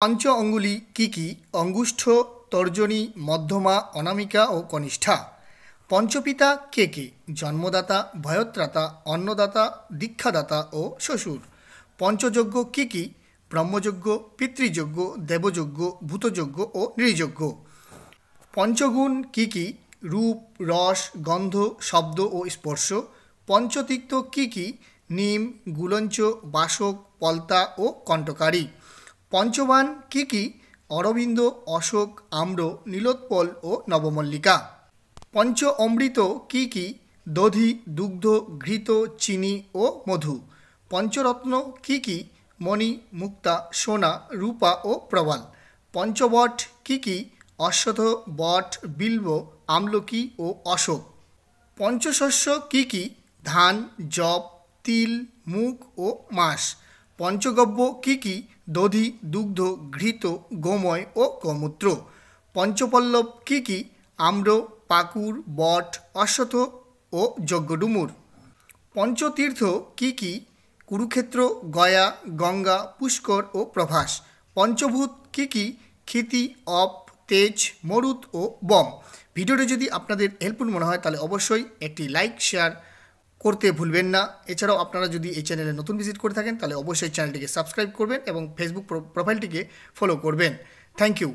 पंच अंगुली की अंगुष्ठ तर्जनी मध्यमा अनामिका और कनिष्ठा। पंचपिता के जन्मदाता भयत्राता अन्नदाता दीक्षादाता और शशुर। पंचयज्ञ की ब्रह्मयज्ञ पितृयज्ञ देवयज्ञ भूतयज्ञ और नृयज्ञ। पंचगुण की रूप रस गंध शब्द और स्पर्श। पंचतीर्थ की नीम गुलंच बासक पलता और कंटकारी। पंचबाण की अरविंद अशोक आम्र नीलोत्पल और नवमल्लिका। पंच अमृत की दधि दुग्ध घृत चीनी और मधु। पंचरत्न की मणि मुक्ता सोना रूपा और प्रवाल। पंचवट की अश्वत्थ बट बिल्व आमलकी और अशोक। पंचशस्य की धान जब तिल मुग और मास। पंचगव्य की दधि दुग्ध घृत गोमय और गौमूत्र। पंचपल्लव की आम्र पाकुर बट अश्वत्थ और यज्ञडुमुर। पंचतीर्थ की कुरुक्षेत्र गया गंगा पुष्कर और प्रभास। पंचभूत की क्षिति अप तेज मरुत और बम। ভিডিওটি যদি আপনাদের হেল্পফুল মনে হয় তাহলে অবশ্যই একটি লাইক শেয়ার করতে ভুলবেন না। এছাড়াও আপনারা যদি এই চ্যানেলে নতুন ভিজিট করে থাকেন তাহলে অবশ্যই চ্যানেলটিকে সাবস্ক্রাইব করবেন এবং ফেসবুক প্রোফাইলটিকে ফলো করবেন। Thank you.